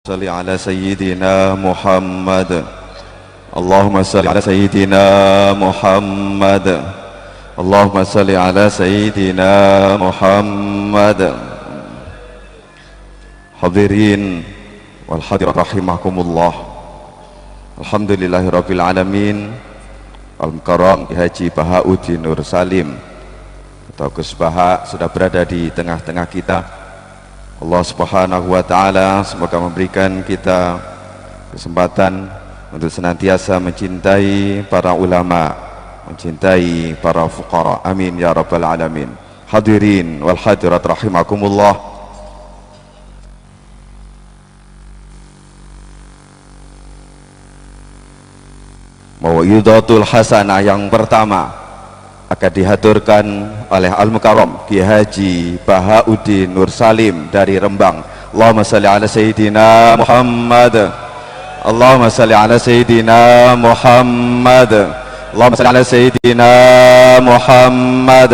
صل على سيدنا محمد. اللهم صل على سيدنا محمد. اللهم صل على سيدنا محمد. Hadirin wal hadirat rahimakumullah. Alhamdulillahirabbil alamin. Al-Mukarram Haji Bahauddin Nur Salim atau Gus Baha sudah berada di tengah-tengah kita. Allah Subhanahu wa Ta'ala semoga memberikan kita kesempatan untuk senantiasa mencintai para ulama, mencintai para fuqara. Amin ya rabbal alamin. Hadirin wal hadirat rahimakumullah. Mau'izatul hasanah yang pertama akan dihaturkan oleh Al-Mukarram Kiai Haji Bahauddin Nur Salim dari Rembang. Allahumma salli ala Sayyidina Muhammad. Allahumma salli ala Sayyidina Muhammad. Allahumma salli ala Sayyidina Muhammad.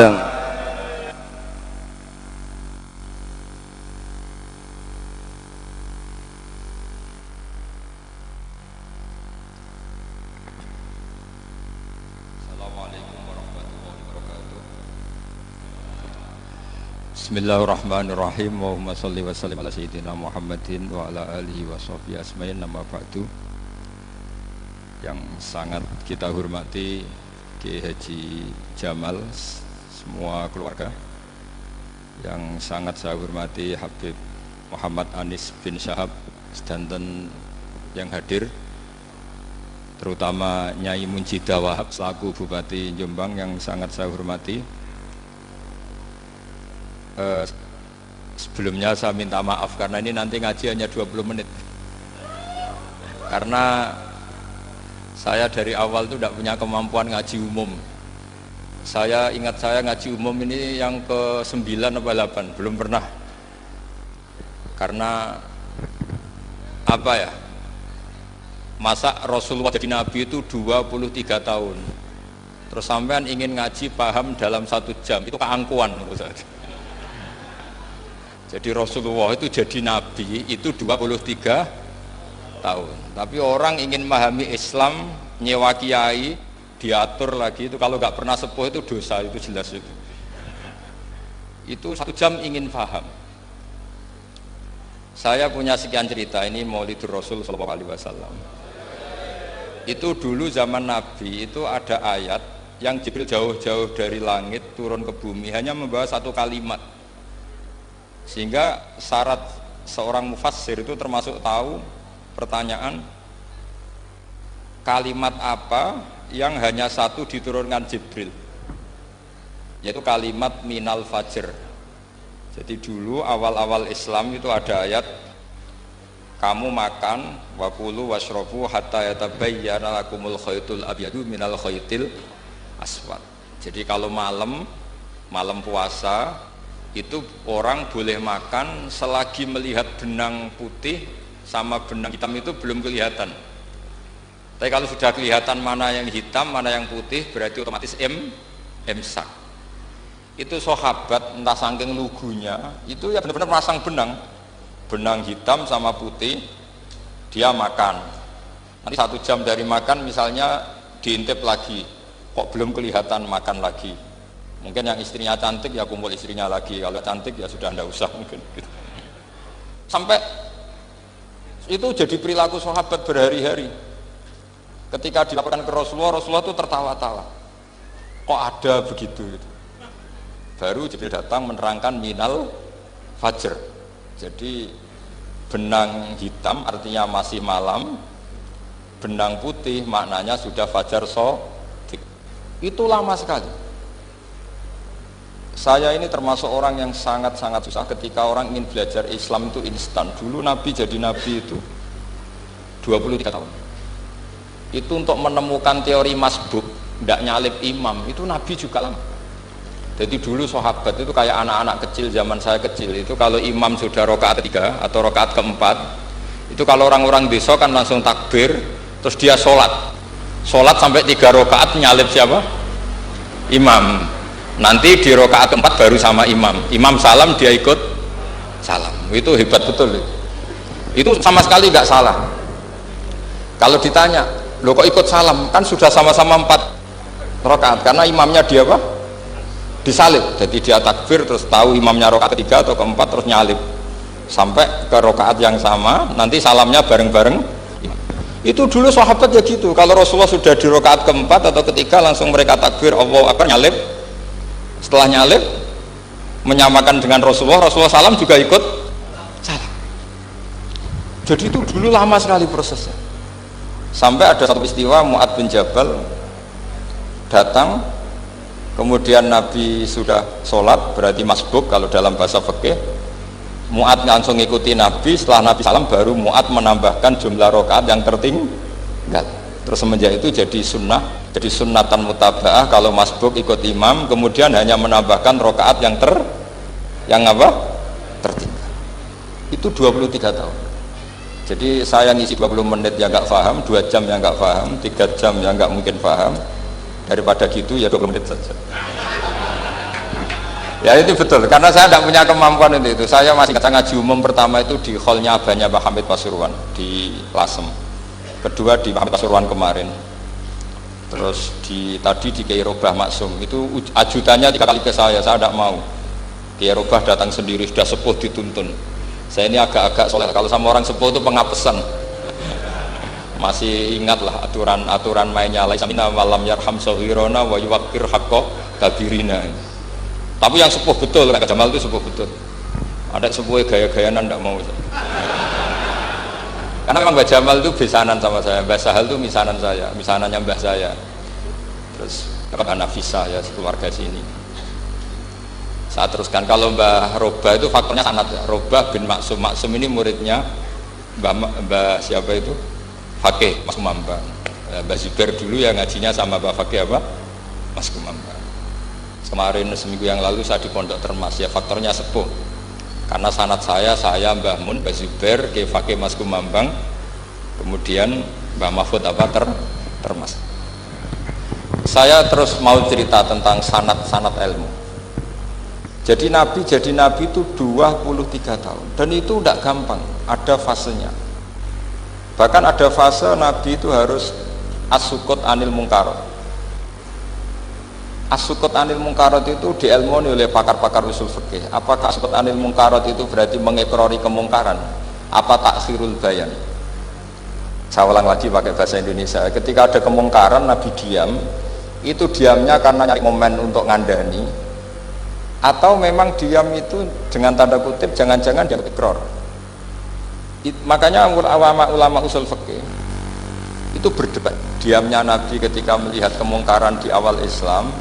Bismillahirrahmanirrahim. Allahumma sholli wa sallim ala sayyidina Muhammadin wa ala alihi wa sahbihi asma'in. Nama ba'du. Yang sangat kita hormati Kiai Haji Jamal, semua keluarga. Yang sangat saya hormati Habib Muhammad Anis bin Syahab sedanten yang hadir, terutama Nyai Munjidah Wahab selaku Bupati Jombang yang sangat saya hormati. Sebelumnya saya minta maaf karena ini nanti ngaji hanya 20 menit karena saya dari awal itu tidak punya kemampuan ngaji umum. Saya ingat saya ngaji umum ini yang ke 9 atau 8 belum pernah, karena apa ya, masa Rasulullah jadi Nabi itu 23 tahun terus sampean ingin ngaji paham dalam 1 jam, itu keangkuhan menurut saya. Jadi Rasulullah itu jadi Nabi itu 23 tahun. Tapi orang ingin memahami Islam, nyewa kiai, diatur lagi, itu kalau nggak pernah sepuh itu dosa, itu jelas itu. Itu 1 jam ingin paham. Saya punya sekian cerita, ini Maulidur Rasul Sallallahu Alaihi Wasallam. Itu dulu zaman Nabi itu ada ayat yang Jibril jauh-jauh dari langit turun ke bumi hanya membawa 1 kalimat. Sehingga syarat seorang mufassir itu termasuk tahu pertanyaan kalimat apa yang hanya 1 diturunkan Jibril, yaitu kalimat minal fajr. Jadi dulu awal-awal Islam itu ada ayat kamu makan wakulu washrobu hatta yatabayyana lakumul khaytul abyadu minal khaytil aswad. Jadi kalau malam puasa itu orang boleh makan selagi melihat benang putih sama benang hitam itu belum kelihatan. Tapi kalau sudah kelihatan mana yang hitam, mana yang putih, berarti otomatis imsak. Itu sahabat entah saking lugunya, itu ya benar-benar masang benang hitam sama putih, dia makan. Nanti 1 jam dari makan misalnya diintip lagi, kok belum kelihatan, makan lagi. Mungkin yang istrinya cantik ya kumpul istrinya lagi, kalau cantik ya sudah tidak usah mungkin gitu. Sampai itu jadi perilaku sahabat berhari-hari. Ketika dilaporkan ke Rasulullah, Rasulullah itu tertawa-tawa, kok ada begitu gitu. Baru Jibril datang menerangkan minal fajr. Jadi benang hitam artinya masih malam, benang putih maknanya sudah fajar shadiq. Itu lama sekali. Saya ini termasuk orang yang sangat-sangat susah ketika orang ingin belajar Islam itu instan. Dulu Nabi jadi Nabi itu 23 tahun. Itu untuk menemukan teori masbuk, tidak nyalip imam, itu Nabi juga lama. Jadi dulu sahabat itu kayak anak-anak kecil zaman saya kecil, itu kalau imam sudah rakaat 3 atau rakaat keempat, itu kalau orang-orang desa kan langsung takbir, terus dia sholat sampai 3 rakaat nyalip siapa? Imam. Nanti di rakaat keempat baru sama imam salam dia ikut salam. Itu hebat betul. Itu sama sekali nggak salah. Kalau ditanya, loh kok ikut salam? Kan sudah sama-sama 4 rakaat karena imamnya dia apa? Disalib. Jadi dia takbir terus tahu imamnya rakaat ketiga atau keempat terus nyalib sampai ke rakaat yang sama, nanti salamnya bareng-bareng. Itu dulu sahabat ya gitu. Kalau Rasulullah sudah di rakaat keempat atau ketiga langsung mereka takbir Allahu Akbar nyalib. Setelah nyalib menyamakan dengan Rasulullah salam juga ikut salam. Jadi itu dulu lama sekali prosesnya. Sampai ada satu peristiwa Mu'adz bin Jabal datang, kemudian Nabi sudah sholat, berarti masbuk kalau dalam bahasa fikih. Mu'adz langsung ngikuti Nabi, setelah Nabi salam baru Mu'adz menambahkan jumlah rakaat yang tertinggal. Terus semenjak itu jadi sunnah, jadi sunnatan mutaba'ah kalau masbuk ikut imam, kemudian hanya menambahkan rakaat yang tertinggal. Itu 23 tahun. Jadi saya ngisi 20 menit yang nggak paham, 2 jam yang nggak paham, 3 jam yang nggak mungkin paham. Daripada gitu ya 20 menit saja. Ya itu betul, karena saya tidak punya kemampuan itu. Saya masih ngaji umum pertama itu di hallnya abahnya Pak Hamid Pasuruan di Lasem. Kedua di Pak Hamid Pasuruan kemarin. Terus tadi di Kiai Robah Maksum itu ajudannya 3 kali ke saya tidak mau. Kiai Robah datang sendiri, sudah sepuh dituntun. Saya ini agak-agak soleh, kalau sama orang sepuh itu pengapesan. Masih ingatlah aturan mainnya laisa minna walam yarham saghirana wa yuwaqqir haqqa kabirina. Tapi yang sepuh betul, Kak Jamal itu sepuh betul. Ada sepuh gaya-gayanan tidak mau. Karena memang Mbak Jamal itu besanan sama saya, Mbak Sahal itu misanan saya, misanannya Mbah saya. Terus Mbak Nafisa ya keluarga sini. Saya teruskan, kalau Mbah Robah itu faktornya sanad ya. Robah bin Maksum, Maksum ini muridnya Mbah siapa itu? Fakih, Mas Kumambang. Mbah Zubair dulu ya ngajinya sama Mbah Fakih apa? Mas Kumambang. Kemarin seminggu yang lalu saya di Pondok Termas ya, faktornya sepuh. Karena sanad saya Mbah Mun, Mbah Zubair, Kiai Fakih Mas Kumambang, kemudian Mbah Mahfud apa Termas. Saya terus mau cerita tentang sanad ilmu. Jadi Nabi itu 23 tahun dan itu tidak gampang, ada fasenya. Bahkan ada fase Nabi itu harus as-sukut anil mungkarat. As-sukut anil mungkarat itu diilmoni oleh pakar-pakar usul fikih. Apakah as-sukut anil mungkarat itu berarti mengekrori kemungkaran? Apa taksirul bayan? Saya ulang lagi pakai bahasa Indonesia. Ketika ada kemungkaran Nabi diam, itu diamnya karena nyari momen untuk ngandani, atau memang diam itu dengan tanda kutip jangan-jangan dia ikrar. Makanya ulama usul fikih itu berdebat. Diamnya Nabi ketika melihat kemungkaran di awal Islam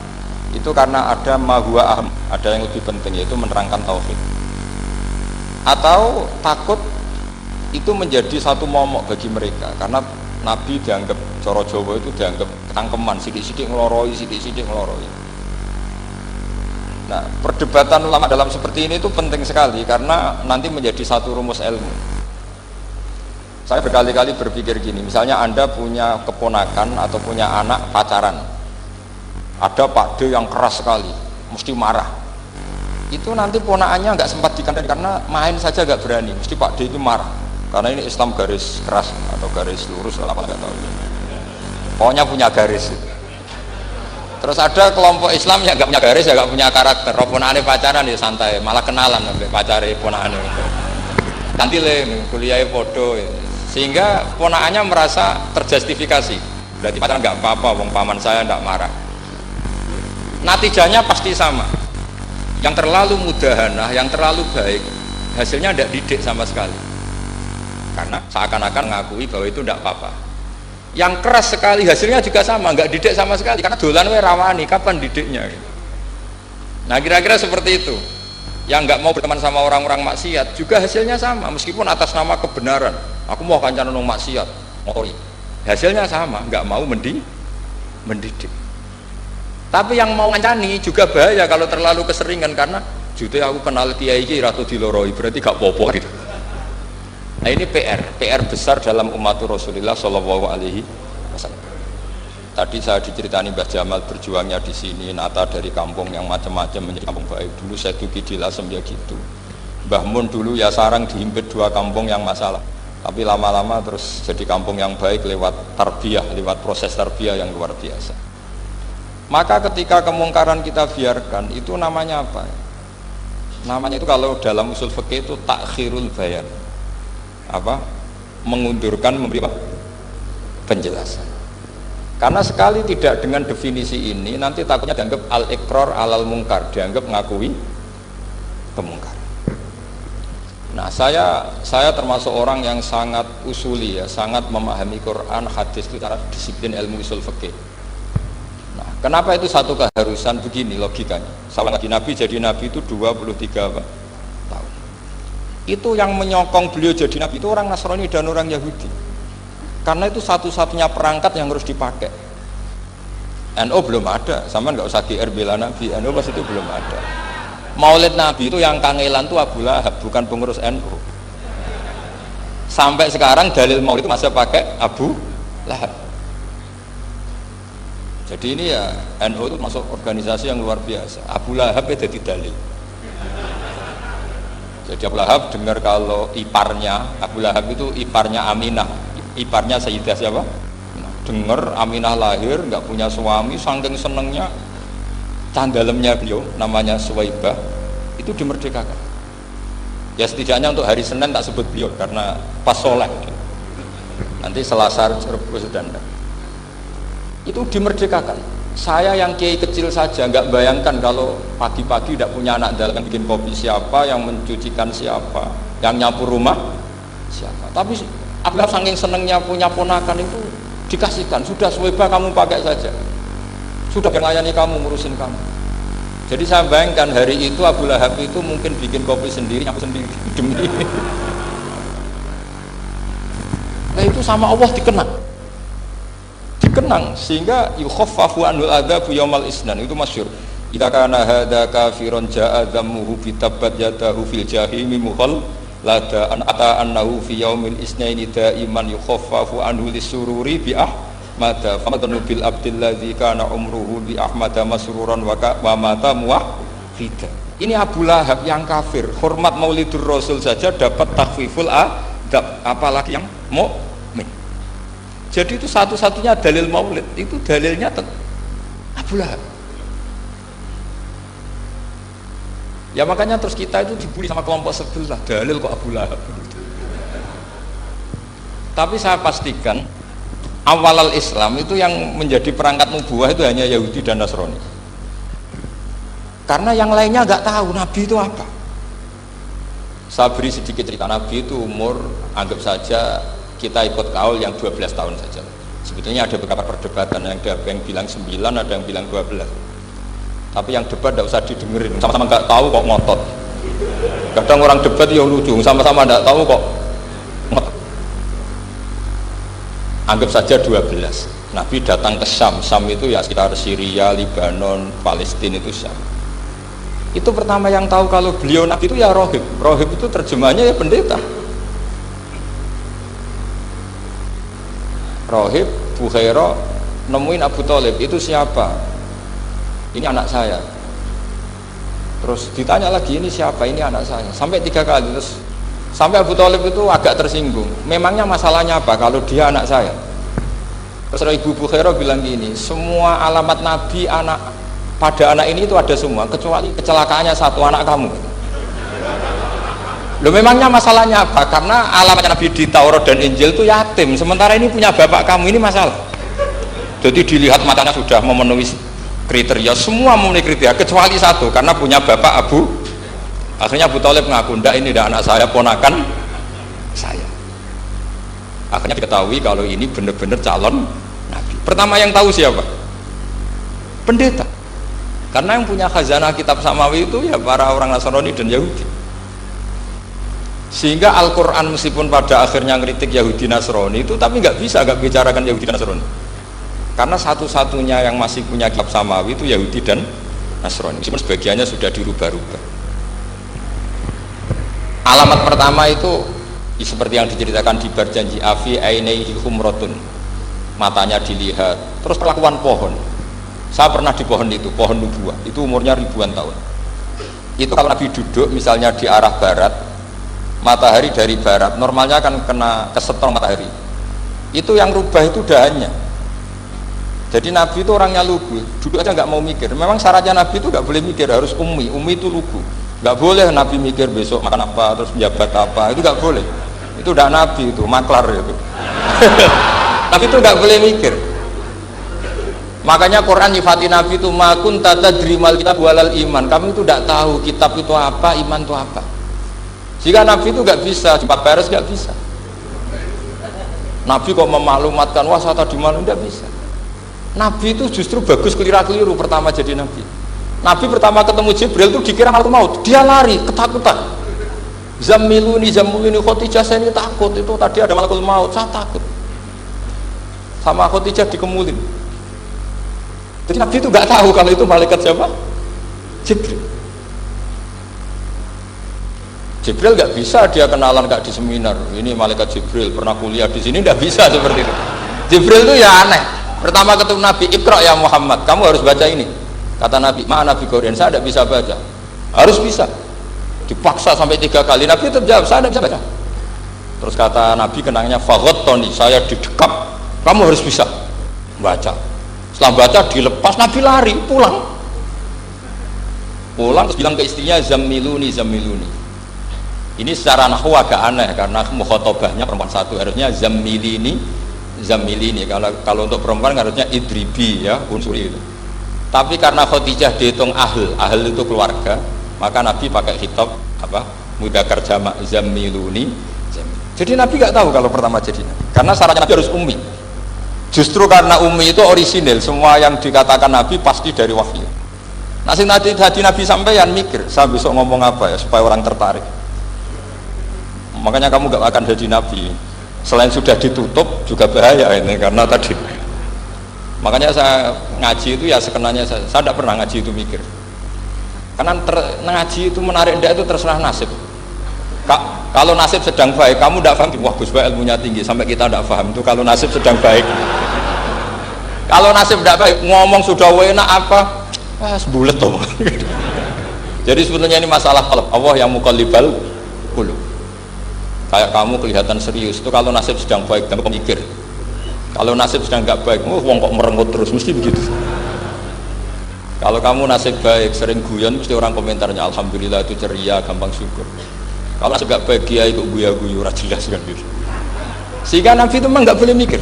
itu karena ada mahwa aham, ada yang lebih penting yaitu menerangkan tauhid, atau takut itu menjadi satu momok bagi mereka karena Nabi dianggap coro Jawa itu dianggap ketangkeman, sidik-sidik ngeloroi, sidik-sidik ngeloroi. Nah, perdebatan ulama dalam seperti ini itu penting sekali karena nanti menjadi satu rumus ilmu. Saya berkali-kali berpikir gini, misalnya Anda punya keponakan atau punya anak pacaran, ada Pak D yang keras sekali, mesti marah. Itu nanti ponakannya nggak sempat dikandani karena main saja nggak berani, mesti Pak D itu marah. Karena ini Islam garis keras atau garis lurus, apa nggak tahu. Pokoknya punya garis. Terus ada kelompok Islam yang nggak punya garis, ya nggak punya karakter. Ponakannya pacaran ya santai, malah kenalan sampai pacare ponakannya. Nanti kuliah foto, sehingga ponakannya merasa terjustifikasi. Berarti pacaran nggak apa-apa, wong paman saya nggak marah. Natijanya pasti sama. Yang terlalu mudahanah, yang terlalu baik, hasilnya tidak didik sama sekali. Karena seakan-akan mengakui bahwa itu tidak apa-apa. Yang keras sekali hasilnya juga sama, nggak didik sama sekali karena dolan we rawani, kapan didiknya gitu. Nah kira-kira seperti itu. Yang nggak mau berteman sama orang-orang maksiat juga hasilnya sama, meskipun atas nama kebenaran aku mau kancanan nang maksiat ngori, hasilnya sama, nggak mau mendidik. Tapi yang mau ngancani juga bahaya kalau terlalu keseringan karena jute aku kenal kiai iki ratu diloroi berarti gak popo gitu. Nah ini PR besar dalam umat Rasulullah Shallallahu Alaihi Wasallam. Tadi saya diceritani Mbah Jamal berjuangnya di sini, nata dari kampung yang macam-macam menjadi kampung baik. Dulu saya duki di Lasem ya gitu. Mbah Mun dulu ya sarang dihimpit 2 kampung yang masalah. Tapi lama-lama terus jadi kampung yang baik lewat tarbiyah, lewat proses tarbiyah yang luar biasa. Maka ketika kemungkaran kita biarkan, itu namanya apa? Namanya itu kalau dalam usul fikih itu takhirul bayan. Apa? Mengundurkan, memberi apa? Penjelasan. Karena sekali tidak dengan definisi ini, nanti takutnya dianggap al-iqrar alal mungkar, dianggap mengakui kemungkaran. Nah, saya termasuk orang yang sangat usuli ya, sangat memahami Quran, hadis itu cara disiplin ilmu usul fikih. Nah, kenapa itu satu keharusan begini logikanya? Sama lagi Nabi jadi Nabi itu 23 tahun. Itu yang menyokong beliau jadi Nabi itu orang Nasrani dan orang Yahudi. Karena itu satu-satunya perangkat yang harus dipakai. NU belum ada, sama nggak usah GR bela Nabi, NU pas itu belum ada. Maulid Nabi itu yang kangelan itu Abu Lahab, bukan pengurus NU. Sampai sekarang dalil maulid itu masih pakai Abu Lahab. Jadi ini ya NU itu masuk organisasi yang luar biasa. Abu Lahab itu jadi dalil. Jadi Abu Lahab dengar kalau iparnya, Abu Lahab itu iparnya Aminah, iparnya Sayyidah siapa? Dengar Aminah lahir nggak punya suami, saking senengnya candalemnya beliau namanya Suwaibah itu dimerdekakan. Ya setidaknya untuk hari Senin tak sebut beliau karena pas sholat. Nanti Selasa Rebus dan itu dimerdekakan. Saya yang kiai kecil saja nggak bayangkan kalau pagi-pagi tidak punya anak dalam bikin kopi siapa, yang mencucikan siapa, yang nyapu rumah siapa. Tapi Abdullah saking senengnya punya ponakan itu dikasihkan. Sudah Suwaibah kamu pakai saja. Sudah melayani kamu, ngurusin kamu. Jadi saya bayangkan hari itu Abu Lahab itu mungkin bikin kopi sendiri, nyapu sendiri demi. Nah itu sama Allah dikenang sehingga yukhaffafu anul adzabu yaumal isnan, itu masyhur. Idza kana hadza kafiron ja'a dhammuhu bi tabbat yadahu fil jahimi mukhal lada an ata annahu fi yaumil isnaini daiman yukhaffafu anhu lisururi bi mata famadnu bil abdilladzi kana umruhu bi ahmada masruran wa mata muwahhida. Ini Abu Lahab yang kafir, hormat Maulidur Rasul saja dapat takhfiful adab, apalagi yang mukmin. Jadi itu satu-satunya dalil Maulid, itu dalilnya Abu Lahab. Ya makanya terus kita itu dibully sama kelompok sebelah, dalil kok Abu Lahab. Tapi saya pastikan awal Islam itu yang menjadi perangkat nubuah itu hanya Yahudi dan Nasrani. Karena yang lainnya nggak tahu Nabi itu apa. Saya beri sedikit cerita. Nabi itu umur, anggap saja kita ikut kaul yang 12 tahun saja. Sebetulnya ada beberapa perdebatan, ada yang bilang 9, ada yang bilang 12. Tapi yang debat tidak usah didengerin, sama-sama nggak tahu kok ngotot. Kadang orang debat ya lucu, sama-sama nggak tahu kok ngotot. Anggap saja 12. Nabi datang ke Syam. Syam itu ya sekitar Syria, Lebanon, Palestina itu Syam. Itu pertama yang tahu kalau beliau Nabi itu ya rohib. Rohib itu terjemahnya ya pendeta. Rohib, Bukhaira nemuin Abu Thalib, itu siapa? Ini anak saya. Terus ditanya lagi, ini siapa? Ini anak saya. Sampai 3 kali. Terus sampai Abu Thalib itu agak tersinggung. Memangnya masalahnya apa kalau dia anak saya? Terus Ibu Bukhaira bilang gini, semua alamat Nabi pada anak ini itu ada semua, kecuali kecelakaannya satu, anak kamu. Loh memangnya masalahnya apa? Karena alamat Nabi di Taurat dan Injil itu yatim, sementara ini punya bapak kamu, ini masalah. Jadi dilihat matanya sudah memenuhi kriteria, semua memenuhi kriteria, kecuali satu, karena punya bapak Abu. Akhirnya Abu Thalib ngaku, ndak ini ndak anak saya, ponakan saya. Akhirnya diketahui kalau ini benar-benar calon Nabi. Pertama yang tahu siapa? Pendeta. Karena yang punya khazanah kitab samawi itu ya para orang Nasrani dan Yahudi. Sehingga Al-Quran meskipun pada akhirnya ngeritik Yahudi Nasrani itu, tapi nggak bicarakan Yahudi Nasrani. Karena satu-satunya yang masih punya kitab samawi itu Yahudi dan Nasrani. Meskipun sebagiannya sudah dirubah-rubah. Alamat pertama itu seperti yang diceritakan di berjanji afi ainaihi humratun, matanya dilihat. Terus perlakuan pohon, saya pernah di pohon itu, pohon nubuah itu umurnya ribuan tahun. Itu kalau Nabi duduk misalnya di arah barat matahari dari barat, normalnya kan kena kesetrum matahari. Itu yang rubah itu dahannya. Jadi Nabi itu orangnya lugu, duduk aja nggak mau mikir. Memang syaratnya Nabi itu nggak boleh mikir, harus ummi itu lugu. Nggak boleh Nabi mikir besok makan apa, terus jabat apa, itu nggak boleh. Itu udah Nabi, itu maklar itu. Nabi itu nggak boleh mikir. Makanya Quran nyifati Nabi itu makun tata drimal kitab walal iman. Kamu itu tidak tahu kitab itu apa, iman itu apa. Jika Nabi itu nggak bisa, cepat beres nggak bisa. Nabi kok memaklumatkan wasata di mana, nggak bisa. Nabi itu justru bagus keliru pertama jadi Nabi. Nabi pertama ketemu Jibril itu dikira malaikat maut, dia lari ketakutan. Zamiluni Khadijah, saya ini takut, itu tadi ada malaikat maut, saya takut. Sama Khadijah dikemulin. Jadi Nabi itu nggak tahu kalau itu malaikat siapa? Jibril. Jibril nggak bisa dia kenalan nggak di seminar. Ini malaikat Jibril pernah kuliah di sini, nggak bisa seperti itu. Jibril itu ya aneh. Pertama ketemu Nabi, Iqra ya Muhammad, kamu harus baca ini. Kata Nabi, mana Nabi Quran, saya tidak bisa baca. Harus bisa. Dipaksa sampai 3 kali, Nabi tetap jawab, saya tidak bisa baca. Terus kata Nabi kenangnya, Tony, saya didekap, kamu harus bisa baca. Setelah baca dilepas, Nabi lari, pulang. Pulang terus bilang ke istrinya, Zamiluni. Ini secara nahwu agak aneh karena mukhatabahnya perempuan satu, harusnya Zamilini. Kalau untuk perempuan harusnya idribi ya, unsuri itu. Tapi karena Khadijah dihitung ahl itu keluarga, maka Nabi pakai khitab mudzakkar jamak Zamiluni. Jadi Nabi nggak tahu kalau pertama jadi Nabi. Karena syaratnya Nabi harus ummi. Justru karena ummi itu orisinil, semua yang dikatakan Nabi pasti dari wahyu. Nah, nanti Nabi sampeyan mikir, saya besok ngomong apa ya supaya orang tertarik. Makanya kamu gak akan jadi Nabi. Selain sudah ditutup juga bahaya ini karena tadi. Makanya saya ngaji itu ya sekenanya saya tidak pernah ngaji itu mikir. Karena ngaji itu menarik ndak itu terserah nasib. Kalau nasib sedang baik, kamu tidak paham, wah Gus Baik ilmunya tinggi sampai kita tidak paham itu kalau nasib sedang baik. Kalau nasib tidak baik, ngomong sudah enak apa? Sebulet tuh. Jadi sebetulnya ini masalah qalb. Allah yang muqallibal qulub. Kayak kamu kelihatan serius itu kalau nasib sedang baik, kamu mikir. Kalau nasib sedang nggak baik, wong kok merengut terus, mesti begitu. Kalau kamu nasib baik, sering guyon, mesti orang komentarnya alhamdulillah itu ceria, gampang syukur. Kalau nasib nggak baik, kiai kok guya-guyu, jelas kan gitu. Sehingga Nabi itu memang nggak boleh mikir.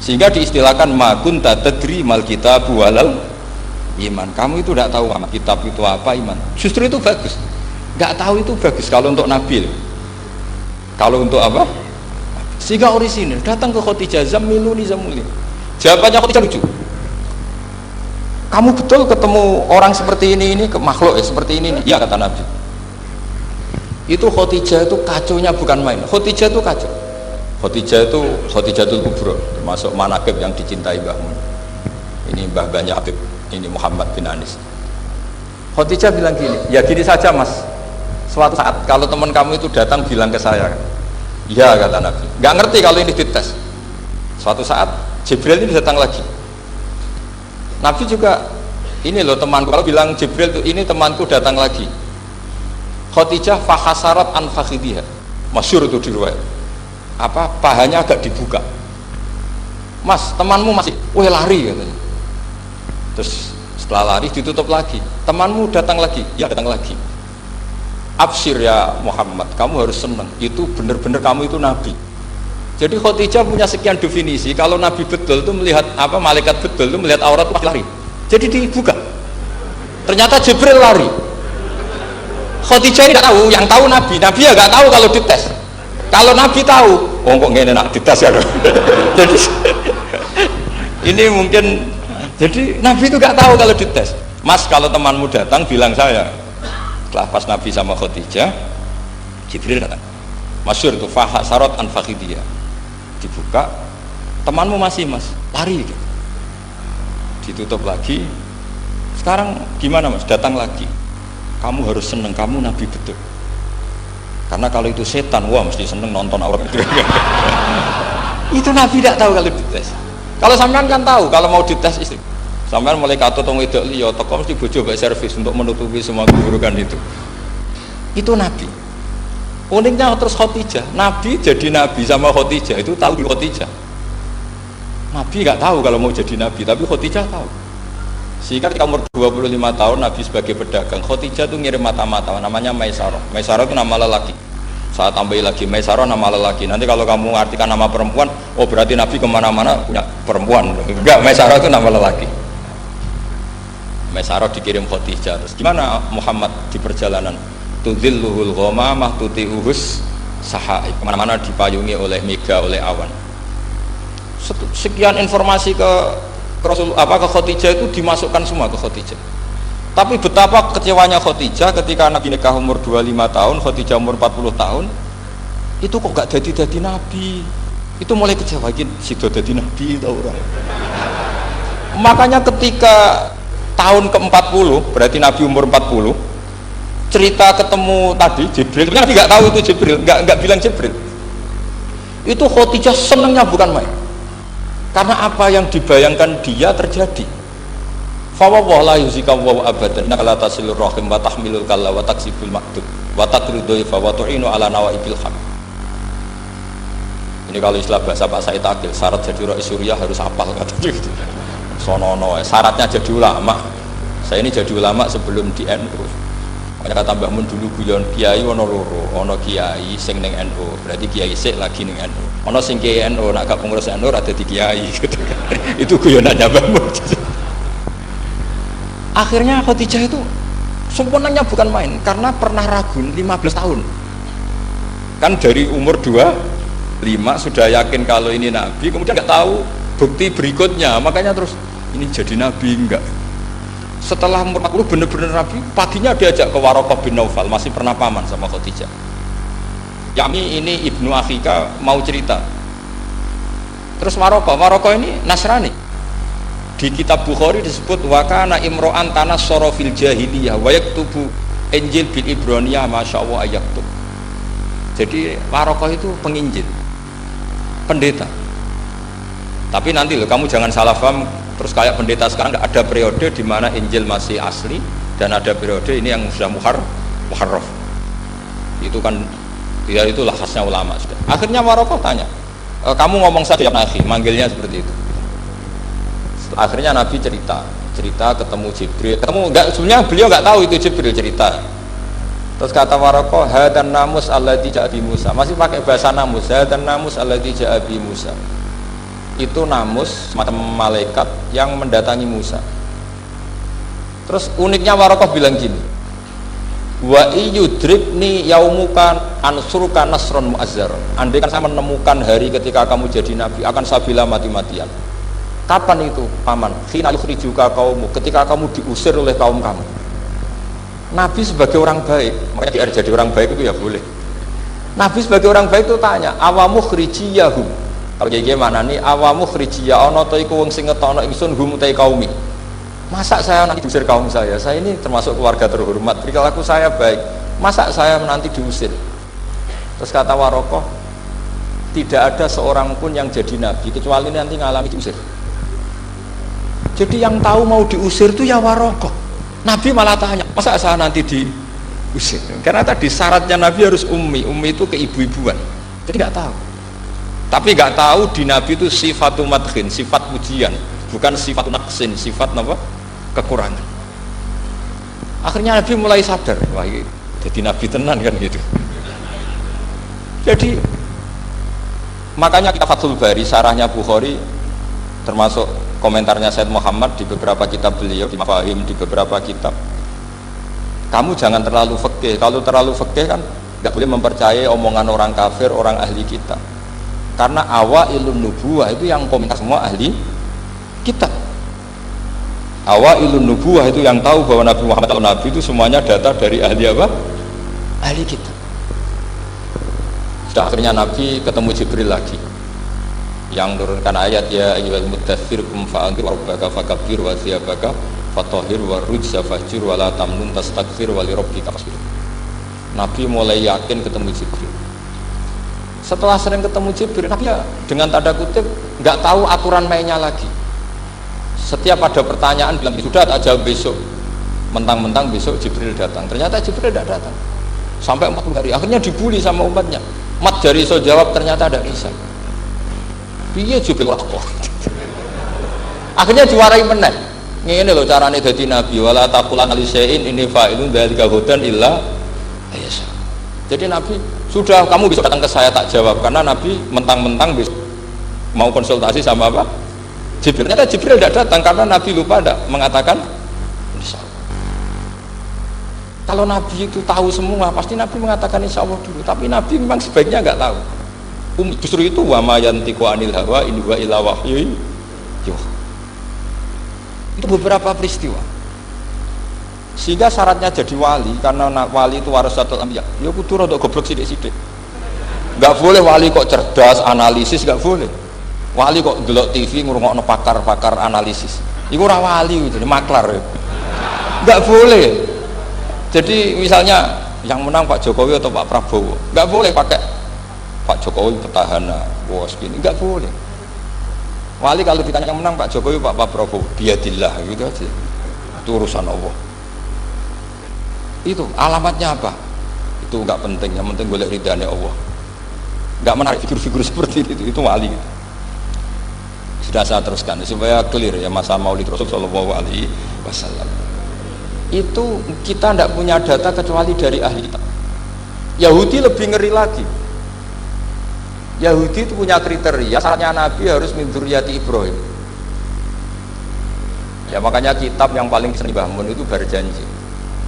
Sehingga diistilahkan makun tadri mal kitab walal iman. Kamu itu tidak tahu kitab itu apa, iman. Justru itu bagus. Nggak tahu itu bagus kalau untuk Nabi. Kalau untuk apa? Sehingga orisinil datang ke Khadijah, Zamiluni. Jawabannya Khadijah lucu. Kamu betul ketemu orang seperti ini ke makhluk ya seperti ini. Ya kata Nabi. Itu Khadijah itu kacaunya bukan main. Khadijah itu kacau. Khadijatul Kubra, termasuk manaqib yang dicintai Mbah Mun. Ini Mbah Banyak Habib, ini Muhammad bin Anis. Khadijah bilang gini, ya gini saja Mas. Suatu saat kalau teman kamu itu datang bilang ke saya, ya kata Nabi, nggak ngerti kalau ini dites. Suatu saat Jibril ini datang lagi. Nabi juga, ini loh temanku, kalau bilang Jibril itu ini temanku datang lagi. Khadijah fahasarat an fakhidhiha, masyhur itu di riwayat. Pahanya agak dibuka. Mas, temanmu masih, lari katanya. Terus setelah lari ditutup lagi. Temanmu datang lagi, ya datang lagi. Absyir ya Muhammad, kamu harus senang. Itu benar-benar kamu itu Nabi. Jadi Khadijah punya sekian definisi. Kalau Nabi betul itu melihat malaikat betul itu melihat aurat itu lari. Jadi dibuka. Ternyata Jibril lari. Khadijah ini tidak tahu, yang tahu Nabi. Nabi ya nggak tahu kalau dites. Kalau Nabi tahu, kok ngene nak dites ya. Jadi ini mungkin. Jadi Nabi itu nggak tahu kalau dites. Mas, kalau temanmu datang bilang saya. Setelah pas Nabi sama Khadijah, Jibril datang. Masyhur itu fahasarat an fakhidhiha. Dibuka, temanmu masih Mas, lari gitu. Ditutup lagi. Sekarang gimana Mas? Datang lagi. Kamu harus seneng, kamu Nabi betul. Karena kalau itu setan, wah mesti seneng nonton aurat itu. Itu Nabi tidak tahu kalau dites. Kalau sampean kan tahu kalau mau dites istri. Sampean mulai katut tong wedok liya teko mesti bojo bae servis untuk menutupi semua keburukan itu. Itu Nabi. Uniknya terus Khadijah, Nabi jadi Nabi sama Khadijah itu tahu Khadijah. Nabi nggak tahu kalau mau jadi Nabi, tapi Khadijah tahu. Sehingga ketika umur 25 tahun Nabi sebagai pedagang, Khadijah itu ngirim mata-mata namanya Maisarah. Maisarah itu nama lelaki. Saya tambahin lagi, Maisarah nama lelaki. Nanti kalau kamu artikan nama perempuan, oh berarti Nabi kemana-mana punya perempuan. Enggak, Maisarah itu nama lelaki. Maisarah dikirim Khadijah. Terus gimana Muhammad di perjalanan? Tudhilluhul ghamamah tuti'uhus sahaib, kemana-mana dipayungi oleh mega, oleh awan. Sekian informasi ke Rasul ke Khadijah itu dimasukkan semua ke Khadijah. Tapi betapa kecewanya Khadijah ketika Nabi nikah umur 25 tahun, Khadijah umur 40 tahun, itu kok gak jadi Nabi. Itu mulai kecewa, sido jadi Nabi tau orang. Makanya ketika tahun ke-40, berarti Nabi umur 40, cerita ketemu tadi Jibril, Nabi nggak tahu itu Jibril, nggak bilang Jibril. Itu Khadijah senangnya bukan main, karena apa yang dibayangkan dia terjadi. Fawwah la yuzika wa abadan innaka la tasilur rahim wa tahmilul kalla wa taksibul maktub wa taqridu fa wa tu'inu ala nawaibil haq. Ini kalau istilah bahasa Pak Said Akil, syarat jadi Rais Suriah harus hafal katanya gitu. Sonono, syaratnya jadi ulama. Saya ini jadi ulama sebelum di NU. Makanya kata Mbah Mun dulu guyon kiai ono loro, ono kiai sing ning NU, berarti kiai sik lagi ning NU. Ono sing kiai NU nak gak pengurus NU ora dadi kiai gitu kan. Itu guyonannya Mbah Mun. Akhirnya Khadijah itu sempurnanya bukan main karena pernah ragu 15 tahun. Kan dari umur 25 sudah yakin kalau ini Nabi, kemudian nggak tahu bukti berikutnya, makanya terus ini jadi Nabi enggak. Setelah umur 40 benar-benar Nabi, paginya diajak ke Waraqah bin Naufal, masih pernah paman sama Khadijah. Yami ini ibnu Akhika mau cerita. Terus Waraqah ini Nasrani. Di kitab Bukhari disebut wa kana imro'an tanassara fil jahiliyah wa yaktubu Injil bil Ibraniyah masyaallah ayaktub. Jadi Waraqah itu penginjil, pendeta. Tapi nanti loh, kamu jangan salah paham. Terus kayak pendeta sekarang ada periode di mana Injil masih asli dan ada periode ini yang sudah muharraf. Itu kan ya itulah khasnya ulama sudah. Akhirnya Waraqah tanya, kamu ngomong saja ya Nabi, manggilnya seperti itu. Akhirnya Nabi cerita ketemu Jibril. Sebenarnya beliau nggak tahu itu Jibril cerita. Terus kata Waraqah, hadan namus alladzi ja'a bi Musa. Masih pakai bahasa namus, hadan namus alladzi ja'a bi Musa. Itu namus semacam malaikat yang mendatangi Musa. Terus uniknya Waraqah bilang gini, wa iyudribni yaumuka ansuruka nasron mu'azzar. Andai kan saya menemukan hari ketika kamu jadi nabi, akan saya bila mati-matian. Kapan itu paman? Khina yukhrijuka kaumu, ketika kamu diusir oleh kaum kamu. Nabi sebagai orang baik, makanya jadi orang baik itu ya boleh. Nabi sebagai orang baik itu tanya, awamu khrijiyahum. Kalau kayak gimana nih, awamu khrijiyah ana ta iku wong sing ngetokno ingsun hum ta kaumi. Masa saya nanti diusir kaum saya ini termasuk keluarga terhormat, perilaku saya baik, masa saya nanti diusir? Terus kata Waraqah, tidak ada seorang pun yang jadi nabi kecuali nanti ngalami diusir. Jadi yang tahu mau diusir itu ya Waraqah. Nabi malah tanya, masa saya nanti diusir? Karena tadi syaratnya Nabi harus ummi itu keibu-ibuan, jadi nggak tahu. Tapi nggak tahu di Nabi itu sifatu madkhin, sifat pujian, bukan sifat naqsin, sifat apa? Kekurangan. Akhirnya Nabi mulai sadar, wah ini jadi Nabi tenan kan gitu. Jadi makanya kita Fathul Bari, sarahnya Bukhari, termasuk komentarnya Said Muhammad di beberapa kitab beliau, di Mafahim, di beberapa kitab. Kamu jangan terlalu fikih. Kalau terlalu fikih kan nggak boleh mempercayai omongan orang kafir, orang ahli kitab. Karena awailun nubuwah itu yang komentar semua ahli kitab. Awailun nubuwah itu yang tahu bahwa Nabi Muhammad atau Nabi itu semuanya data dari ahli apa? Ahli kitab. Sudah akhirnya Nabi ketemu Jibril lagi yang turunkan ayat ya ayyuhal muddaththir qum fa'anzir wa rabbaka fakabbir wa thiyabaka fatahhir wa rujza fahjur wa la tamnun tastakbir wa li rabbika fasbir. Nabi mulai yakin ketemu Jibril. Setelah sering ketemu Jibril, Nabi ya dengan tanda kutip nggak tahu aturan mainnya lagi. Setiap ada pertanyaan bilang sudah tak jawab besok. Mentang-mentang besok Jibril datang. Ternyata Jibril tidak datang. sampai 40 hari. Akhirnya dibully sama umatnya. Mat dari iso jawab, ternyata ada Isa. Piye juga kok. Akhirnya diwarai meneh. Ngene lho carane dadi nabi, wala taqulan li syai'in inni fa'ilun dzalika hudan illa ayasa. Jadi nabi sudah, kamu bisa datang ke saya tak jawab, karena nabi mentang-mentang bisa mau konsultasi sama apa? Jibril. Ternyata Jibril tidak datang karena nabi lupa tidak mengatakan insya Allah. Kalau nabi itu tahu semua, pasti nabi mengatakan insya Allah dulu. Tapi nabi memang sebaiknya nggak tahu. Justru itu wa ma yantiqu anil hawa in huwa illa wahyu. Itu beberapa peristiwa. Sehingga syaratnya jadi wali, karena wali itu warasatul anbiya. Ya kudu rada goblok sithik-sithik. Enggak boleh wali kok cerdas, analisis, enggak boleh. Wali kok delok TV ngrungokno pakar-pakar analisis. Iku ora wali, jadi maklar. Enggak boleh. Jadi misalnya yang menang Pak Jokowi atau Pak Prabowo, enggak boleh pakai Pak Jokowi petahana, bos gini, enggak boleh. Wali kalau ditanya yang menang Pak Jokowi, Pak Prabowo, biadillah gitu aja. Itu urusan Allah. Itu alamatnya apa? Itu enggak penting, yang penting golek ridhane Allah. Enggak menarik figur-figur seperti itu wali. Sudah saya teruskan supaya clear ya masa Maulid Rasul sallallahu alaihi wasallam. Itu kita tidak punya data kecuali dari ahli kitab. Yahudi lebih ngeri lagi. Yahudi itu punya kriteria, syaratnya Nabi harus min dzurriyyati Ibrahim. Ya makanya kitab yang paling sering dibangun itu berjanji.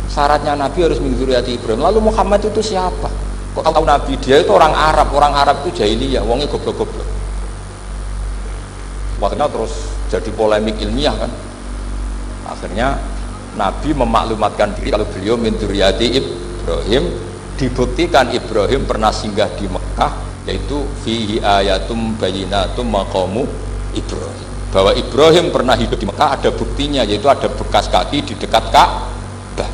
Syaratnya Nabi harus min dzurriyyati Ibrahim. Lalu Muhammad itu siapa? Kok tahu Nabi? Dia itu orang Arab itu jahiliyah, wongnya goblok-goblok. Waktunya terus jadi polemik ilmiah kan. Akhirnya Nabi memaklumatkan diri kalau beliau min dzurriyyati Ibrahim. Dibuktikan Ibrahim pernah singgah di Mekah, yaitu fihi ayatum bayyinatum maqamu Ibrahim. Bahwa Ibrahim pernah hidup di Mekah ada buktinya, yaitu ada bekas kaki di dekat Ka'bah.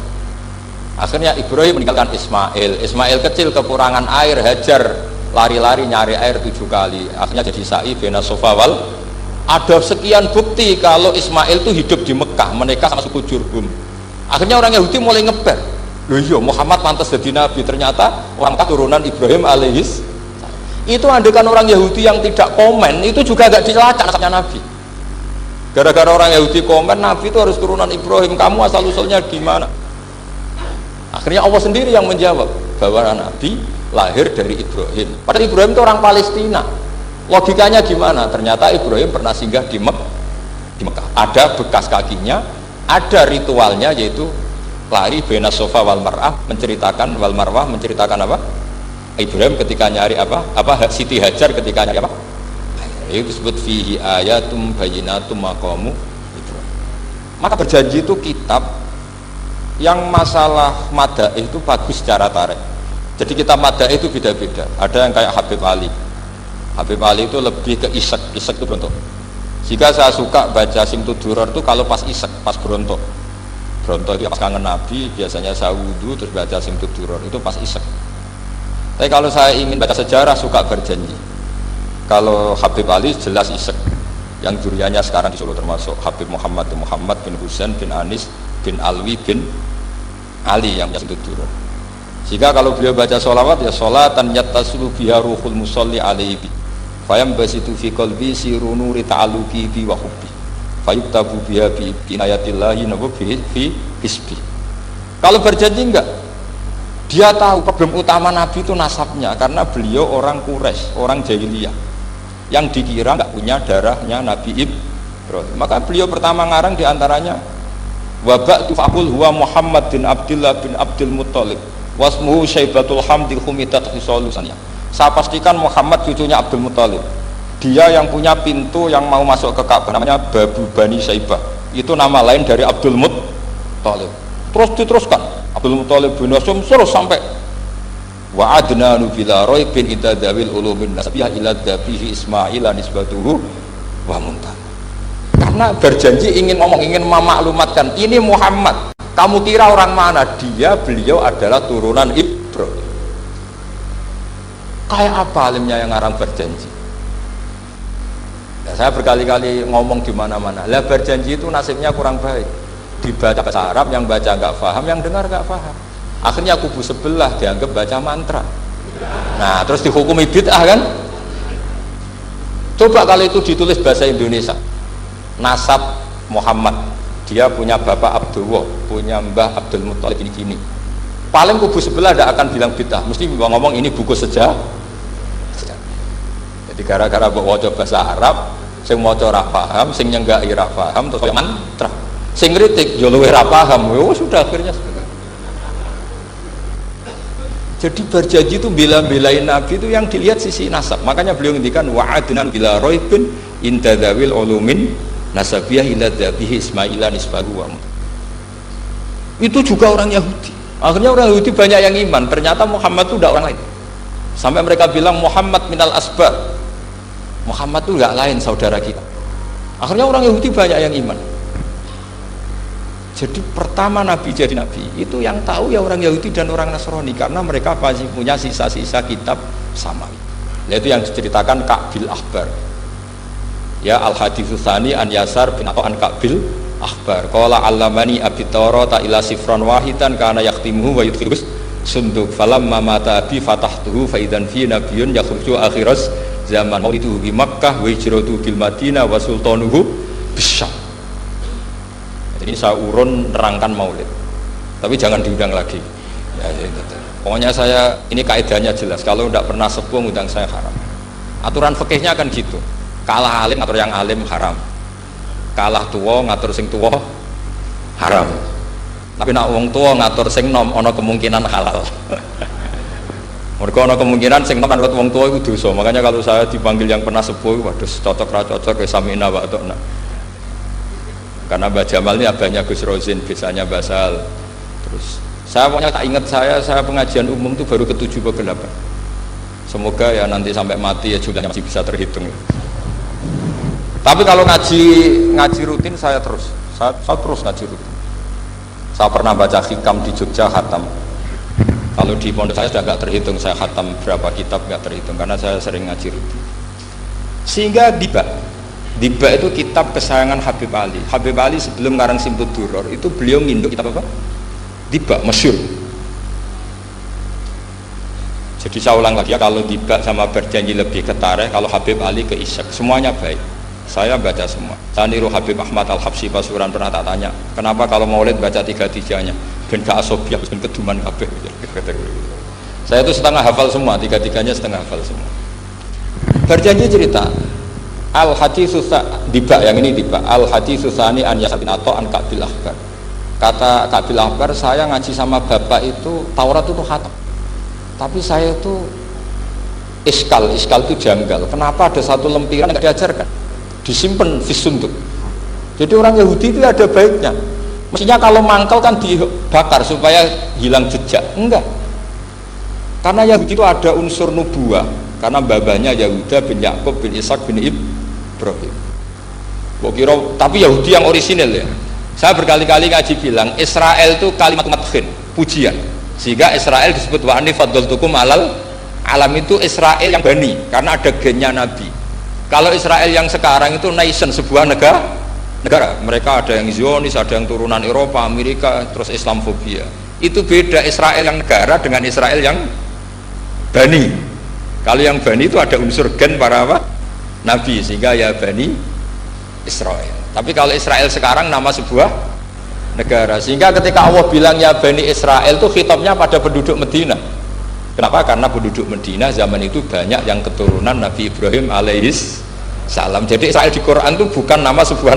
Akhirnya Ibrahim meninggalkan Ismail. Ismail kecil kekurangan air, Hajar lari-lari nyari air 7 kali. Akhirnya jadi sa'i bena sofa wal. Ada sekian bukti kalau Ismail itu hidup di Mekah, menikah sama suku Jurhum. Akhirnya orang Yahudi mulai ngeber. Loh iya, Muhammad pantas jadi nabi, ternyata orang keturunan Ibrahim alaihis. Itu andekan orang Yahudi yang tidak komen, itu juga gak dilacak nasabnya nabi. Gara-gara orang Yahudi komen, nabi itu harus turunan Ibrahim, kamu asal usulnya gimana? Akhirnya Allah sendiri yang menjawab bahwa nabi lahir dari Ibrahim. Padahal Ibrahim itu orang Palestina. Logikanya gimana? Ternyata Ibrahim pernah singgah di Mekah. Ada bekas kakinya, ada ritualnya, yaitu lari bena sofa wal mar'ah, menceritakan wal marwah, menceritakan apa? Ibrahim ketika nyari apa Siti Hajar ketika nyari apa? Itu disebut fihi ayatum bayyinatum maqamu Ibrahim. Maka berjanji itu kitab yang masalah madaih itu bagus secara tarikh. Jadi kitab madaih itu beda-beda. Ada yang kayak Habib Ali. Habib Ali itu lebih ke isek itu berontok. Jika saya suka baca Simtud Duror itu kalau pas isek, pas berontok itu pas kangen Nabi, biasanya saya wudhu terus baca Simtud Duror, itu pas isek. Tapi kalau saya ingin baca sejarah, suka berjanji. Kalau Habib Ali jelas isek. Yang duriannya sekarang di Solo termasuk Habib Muhammad bin Husain bin Anis bin Alwi bin Ali yang Simtud Duror. Jika kalau beliau baca sholawat, ya sholatan yattasulu biha ruhul musolli alaihi fayam basitu fi qalbi siru nuri ta'aluki bi wa hubbi fayuktabu biha bi inayatillahi nabu fi hisbi. Kalau berjanji enggak, dia tahu problem utama Nabi itu nasabnya, karena beliau orang Quraisy, orang jahiliyah yang dikira enggak punya darahnya Nabi Ibrahim. Maka beliau pertama ngarang diantaranya wabak tufakul huwa Muhammad bin Abdullah bin Abdul Muttalib wasmuhu Syaibatul Hamdi Humidat Hisolusannya. Saya pastikan Muhammad cucunya Abdul Muttalib. Dia yang punya pintu yang mau masuk ke Ka'bah, namanya Babu Bani Syaibah. Itu nama lain dari Abdul Muttalib. Terus diteruskan Abdul Muttalib bin Hasyim terus sampai wa adnanu bila raibin itadawil ulumin nasabiyah ila dabihi Ismaila nisbatuhu wa muntah. Karena berjanji ingin memaklumatkan ini Muhammad. Kamu kira orang mana? Beliau adalah turunan Ibrahim. Kayak apa alimnya yang ngarang berjanji? Ya, saya berkali-kali ngomong di mana-mana. Lah berjanji itu nasibnya kurang baik. Dibaca bahasa Arab, yang baca nggak paham, yang dengar nggak paham. Akhirnya kubu sebelah dianggap baca mantra. Nah, terus dihukumi bid'ah kan? Coba kalau itu ditulis bahasa Indonesia. Nasab Muhammad, dia punya bapak Abdullah, punya mbah Abdul Muthalib gini-gini. Paling kubu sebelah tidak akan bilang bid'ah, mesti ngomong ini buku sejarah. Jadi gara-gara bawa bahasa Arab, sing maca ora paham, sing nyenggaki ora paham, terus mantra. Sing kritik yo luwih ora paham. Sudah akhirnya. Jadi berjanji itu bela-belain Nabi itu yang dilihat sisi nasab. Makanya beliau ngendikan wa'adnan bila raibin inda dzawil ulumin nasabiyah ila dzabihi ismaila nisbahu wa. Itu juga orang Yahudi. Akhirnya orang Yahudi banyak yang iman. Ternyata Muhammad itu tidak orang lain. Sampai mereka bilang Muhammad minal asbar. Muhammad itu enggak lain saudara kita. Akhirnya orang Yahudi banyak yang iman. Jadi pertama Nabi jadi Nabi itu yang tahu ya orang Yahudi dan orang Nasrani, karena mereka pasti punya sisa-sisa kitab samawi. Itu yang diceritakan Ka'bil Ahbar. Ya al-haditsus tsani an Yasar bin atau an Ka'bil Ahbar. Qala 'allamani abi Tawrata ila sifran wahidan kana yaqtimuhu wa yudkhilus sunduk falamma mata bi fatahtuhu fa idan fi nabiyyun yakhruju akhiras zaman itu di Makkah wa hijratu bil Madinah wa sultanuhu bisyam. Ini saya urun nerangkan maulid, tapi jangan diundang lagi. Ya, pokoknya saya ini kaidahnya jelas. Kalau tidak pernah sepuh undang saya haram. Aturan fikihnya kan gitu. Kalah alim ngatur yang alim haram. Kalah tua ngatur sing tua haram. Tapi nak wong tua ngatur sing nom ono kemungkinan halal. Mereka ono kemungkinan sing nom ngatur wong tua itu dosa. Makanya kalau saya dipanggil yang pernah sepuh, waduh cocok ra cocok kayak samina wa atona. Karena Mbak Jamal ini abahnya Gus Rozin, biasanya Basal. Terus saya pokoknya tak ingat saya pengajian umum itu baru ke-7 ke 8. Semoga ya nanti sampai mati ya jumlahnya masih bisa terhitung. Tapi kalau ngaji rutin saya terus ngaji rutin. Saya pernah baca hikam di Jogja khatam. Kalau di pondok saya sudah nggak terhitung saya khatam berapa kitab, nggak terhitung karena saya sering ngaji rutin. Sehingga Diba itu kitab kesayangan Habib Ali. Habib Ali sebelum ngarang Simtud Duror itu beliau nginduk kitab apa? Diba, masyhur. Jadi saya ulang lagi ya, kalau Diba sama berjanji lebih ketara, kalau Habib Ali ke Isyak, semuanya baik. Saya baca semua. Saya niru Habib Ahmad Al-Habsyi Pasuruan, pernah tak tanya, kenapa kalau maulid baca 3-3-nya? Ben gak asobiah, ben keduman kabeh. Saya itu setengah hafal semua, 3-3-nya setengah hafal semua. Berjanji cerita al-haditsus Diba, yang ini Diba al-haditsus tsani an Yasar bin atau an Ka'bil Ahbar. Kata Ka'bil Ahbar, saya ngaji sama bapak itu Taurat itu khatam, tapi saya itu iskal itu janggal. Kenapa ada satu lempiran yang diajarkan disimpan fisunduk? Jadi orang Yahudi itu ada baiknya. Mestinya kalau mangkal kan dibakar supaya hilang jejak. Enggak, karena Yahudi itu ada unsur nubuah, karena babanya Yahuda bin Yakub bin Ishak bin Ibrahim. Kira, tapi Yahudi yang orisinil ya. Saya berkali-kali ngaji bilang Israel itu kalimat madhin, pujian. Sehingga Israel disebut wa anni faddaltukum alal alam, itu Israel yang bani karena ada gennya Nabi. Kalau Israel yang sekarang itu nation, sebuah negara. Mereka ada yang Zionis, ada yang turunan Eropa, Amerika, terus Islamfobia. Itu beda Israel yang negara dengan Israel yang bani. Kalau yang bani itu ada unsur gen para apa? Nabi, sehingga ya Bani Israel. Tapi kalau Israel sekarang nama sebuah negara, sehingga ketika Allah bilang ya Bani Israel itu khitabnya pada penduduk Medina. Kenapa? Karena penduduk Medina zaman itu banyak yang keturunan Nabi Ibrahim alaihis salam. Jadi Israel di Quran itu bukan nama sebuah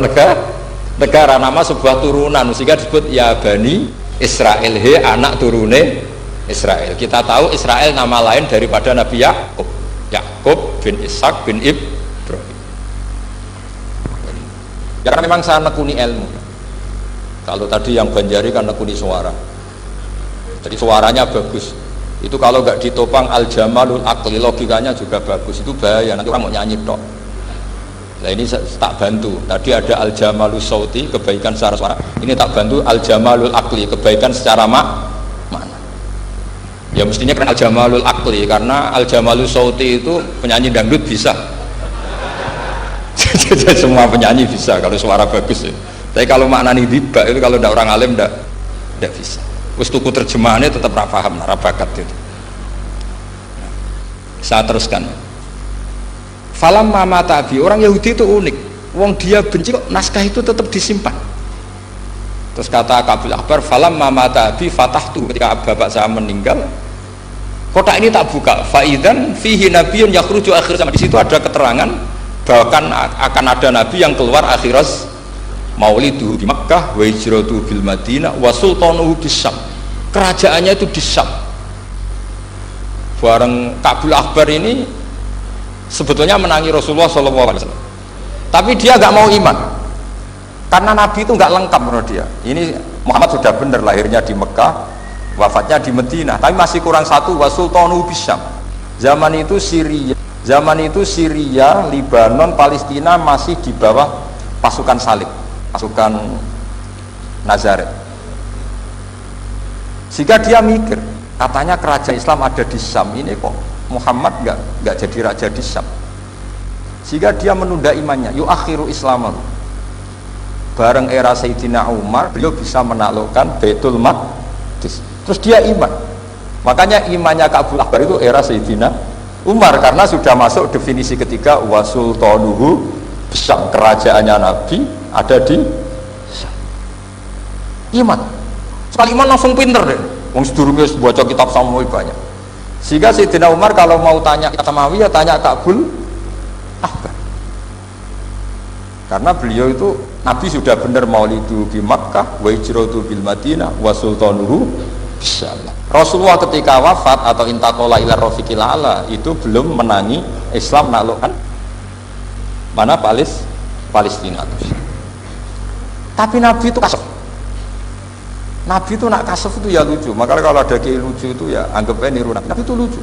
negara, nama sebuah turunan, sehingga disebut ya Bani Israel, he anak turune Israel. Kita tahu Israel nama lain daripada Nabi Yakub bin Ishak bin Ibrahim. Ya karena memang saya nekuni ilmu. Kalau tadi yang Banjari kan nekuni suara. Jadi suaranya bagus. Itu kalau nggak ditopang al-jamalul akli, logikanya juga bagus. Itu bahaya, nanti orang mau nyanyi tok. Nah ini tak bantu. Tadi ada al-jamalul sauti, kebaikan secara suara. Ini tak bantu al-jamalul akli, kebaikan secara makna. Ya mestinya kena al-jamalul akli, karena al-jamalul sauti itu penyanyi dangdut bisa. Jadi semua penyanyi bisa kalau suara bagus ya. Tapi kalau maknani Diba itu kalau tidak orang alim tidak bisa. Wis tuku terjemahannya tetap ra paham, ra bakat itu. Saya teruskan. Falam mama tabi, orang Yahudi itu unik. Wong dia benci kok naskah itu tetap disimpan. Terus kata Kabul Akbar, falam mama tabi fatahtu, ketika bapak saya meninggal, kotak ini tak buka. Faidan fihi nabiyun yakhruju akhir zaman. Di situ ada keterangan bahwa akan ada nabi yang keluar akhirat mauliduhu di Makkah wa hijratuhu bil Madinah wa sultanuhu bis Syam. Kerajaannya itu di Syam. Bareng Kabul Akbar ini sebetulnya menangi Rasulullah SAW, tapi dia nggak mau iman karena Nabi itu nggak lengkap menurut dia. Ini Muhammad sudah benar lahirnya di Mekah, wafatnya di Madinah, tapi masih kurang satu, wa sultanuhu bis Syam. Zaman itu Syria, Libanon, Palestina masih di bawah pasukan Salib, pasukan Nazaret. Sehingga dia mikir, katanya kerajaan Islam ada di Syam, ini kok Muhammad nggak jadi raja di Syam. Sehingga dia menunda imannya, yuakhiru Islamahu. Bareng era Sayyidina Umar, beliau bisa menaklukkan Baitul Maqdis. Terus dia iman. Makanya imannya Kabul Akbar itu era Sayyidina Umar, karena sudah masuk definisi ketiga, wa sultanuhu Syam, kerajaannya Nabi ada di Syam. Iman. Sekali iman langsung pinter deh. Wong sedurunge baca kitab Samawi banyak. Sehingga Sayyidina Umar kalau mau tanya Samawi ya tanya Kabul Akbar. Karena beliau itu Nabi sudah benar maulidu di Makkah wa hijratu bil Madinah wa sultanuhu bisyallah. Rasulullah ketika wafat atau intaqala ila rafiqil ala itu belum menangi Islam naklukkan mana Palestina. Tapi Nabi itu kasef. Nabi itu nak kasef itu ya lucu. Makanya kalau ada kiai lucu itu ya anggapnya niru Nabi. Nabi itu lucu.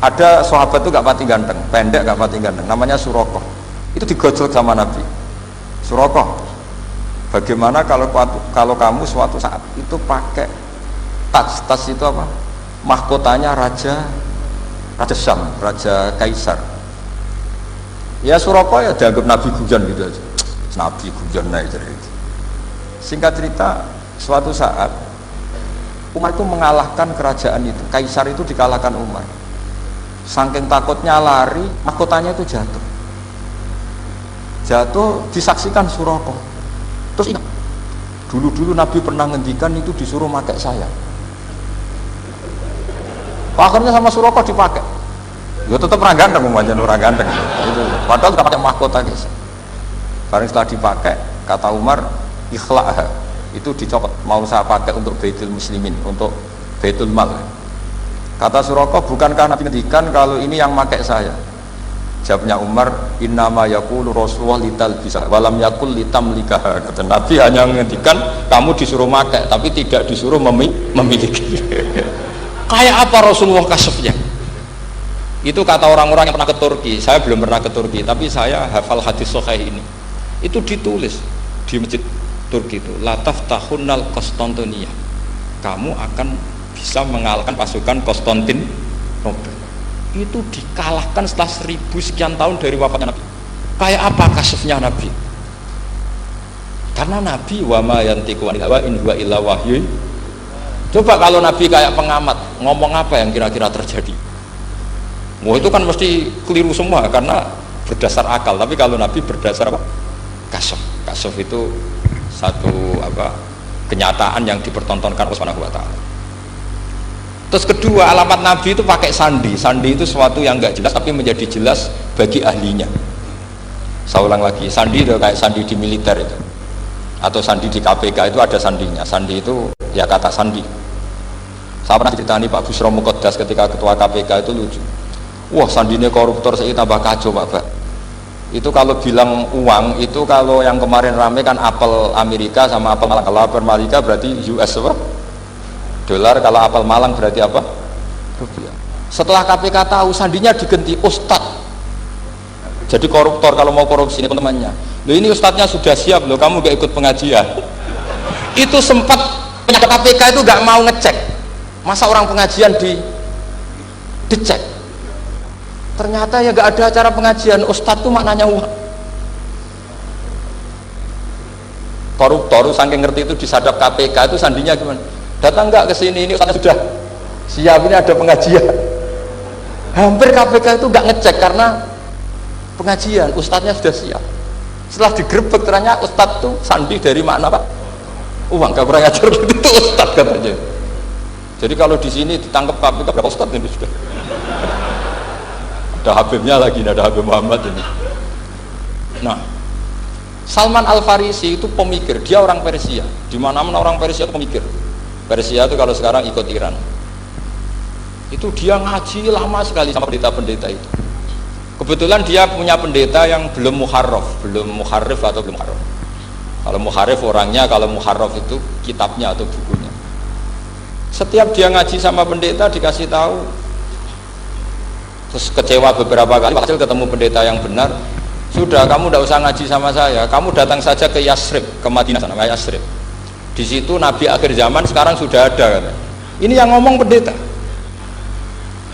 Ada sahabat itu gak pati ganteng, pendek gak pati ganteng, namanya Surakoh. Itu digojol sama Nabi. Surakoh, bagaimana kalau kamu suatu saat itu pakai tas itu apa? Mahkotanya Raja Syam, Raja Kaisar. Ya Surakoh ya dianggap Nabi Gujan gitu aja. Nabi Gujan naik jadi. Singkat cerita, suatu saat Umar itu mengalahkan kerajaan itu, Kaisar itu dikalahkan Umar. Saking takutnya lari, mahkotanya itu jatuh disaksikan Surakoh. Terus ingat, dulu Nabi pernah ngendikan itu disuruh pakai saya. Akhirnya sama Surakoh dipakai. Ya tetap orang ganteng, orang ganteng. Padahal tidak pakai mahkota guys. Barang setelah dipakai, kata Umar, ikhla'ha, itu dicopot. Mau saya pakai untuk Baitul Muslimin, untuk Baitul Mal. Kata Surakoh, bukankah Nabi ngendikan kalau ini yang pakai saya? Jawabnya Umar, innama yaqulu Rasulullah lital bisa walam yaqul litamlika. Kata Nabi hanya ngendikan kamu disuruh pakai tapi tidak disuruh memiliki. Kayak apa Rasulullah kasefnya? Itu kata orang-orang yang pernah ke Turki. Saya belum pernah ke Turki, tapi saya hafal hadis sahih ini. Itu ditulis di masjid Turki itu, la taftahunnal Konstantinia. Kamu akan bisa mengalahkan pasukan Konstantinopel. Itu dikalahkan setelah 1000 sekian tahun dari wafatnya Nabi. Kayak apa kasefnya Nabi? Karena Nabi wa ma yantiqu anil hawa in huwa illa wahyu. Coba kalau Nabi kayak pengamat, ngomong apa yang kira-kira terjadi? Wah itu kan mesti keliru semua karena berdasar akal. Tapi kalau Nabi berdasar apa? Kasef itu satu kenyataan yang dipertontonkan oleh Subhanahu wa Ta'ala. Terus kedua, alamat Nabi itu pakai sandi. Sandi itu sesuatu yang enggak jelas tapi menjadi jelas bagi ahlinya. Saya ulang lagi, sandi itu kayak sandi di militer itu, atau sandi di KPK itu ada sandinya. Sandi itu ya kata sandi. Saya pernah ceritani Pak Busro Muqaddas ketika ketua KPK itu lucu. Wah sandinya koruptor saya tambah kacau Pak. Itu kalau bilang uang itu kalau yang kemarin rame kan apel Amerika sama apel Malang. Kalau apel Amerika berarti US apa? Dolar, kalau apel Malang berarti apa? Rupiah. Setelah KPK tahu sandinya diganti Ustadz. Jadi koruptor kalau mau korupsi ini teman-temannya. Loh ini Ustadznya sudah siap loh, kamu gak ikut pengajian. Itu sempat penyakit KPK itu gak mau ngecek. Masa orang pengajian dicek? Ternyata ya gak ada acara pengajian. Ustadz itu maknanya uang. Koruptor saking ngerti itu disadap KPK itu sandinya gimana? datang nggak ke sini, ini ustaznya sudah siap, ini ada pengajian. Hampir KPK itu nggak ngecek karena pengajian, ustadznya sudah siap. Setelah digerebek ternyata ustadz tuh sandi dari makna apa? Uang, gak kurang ajar gitu, itu ustadz katanya. Jadi kalau di sini ditangkap KPK berapa ustadz ini sudah? Ada Habibnya lagi, ada Habib Muhammad ini. Nah, Salman Al Farisi itu pemikir, dia orang Persia. Di mana-mana orang Persia itu pemikir. Persia itu kalau sekarang ikut Iran. Itu dia ngaji lama sekali sama pendeta-pendeta itu. Kebetulan dia punya pendeta yang belum muharraf, belum muharrif atau belum muharraf. Kalau muharrif orangnya, kalau muharraf itu kitabnya atau bukunya. Setiap dia ngaji sama pendeta dikasih tahu, terus kecewa beberapa kali, hasil ketemu pendeta yang benar. Sudah, kamu tidak usah ngaji sama saya, kamu datang saja ke Yasrib, ke Madinah, namanya Yasrib. Di situ Nabi akhir zaman sekarang sudah ada. Kata. Ini yang ngomong pendeta.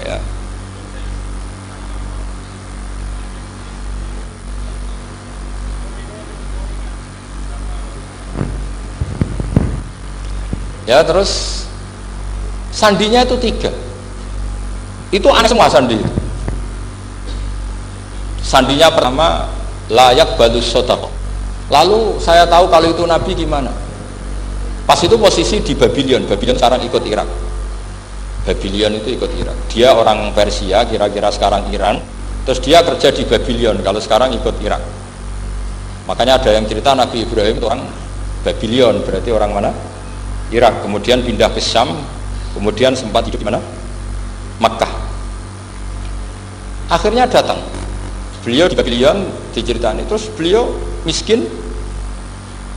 Ya. Ya, terus sandinya itu 3. Itu aneh semua sandi. Sandinya pertama layak balus sodaqah. Lalu saya tahu kalau itu Nabi gimana. Pas itu posisi di Babylon. Babylon sekarang ikut Irak. Babylon itu ikut Irak. Dia orang Persia, kira-kira sekarang Iran. Terus dia kerja di Babylon. Kalau sekarang ikut Irak. Makanya ada yang cerita Nabi Ibrahim itu orang Babylon. Berarti orang mana? Irak. Kemudian pindah ke Syam. Kemudian sempat hidup di mana? Makkah. Akhirnya datang. Beliau di Babylon diceritani. Terus beliau miskin.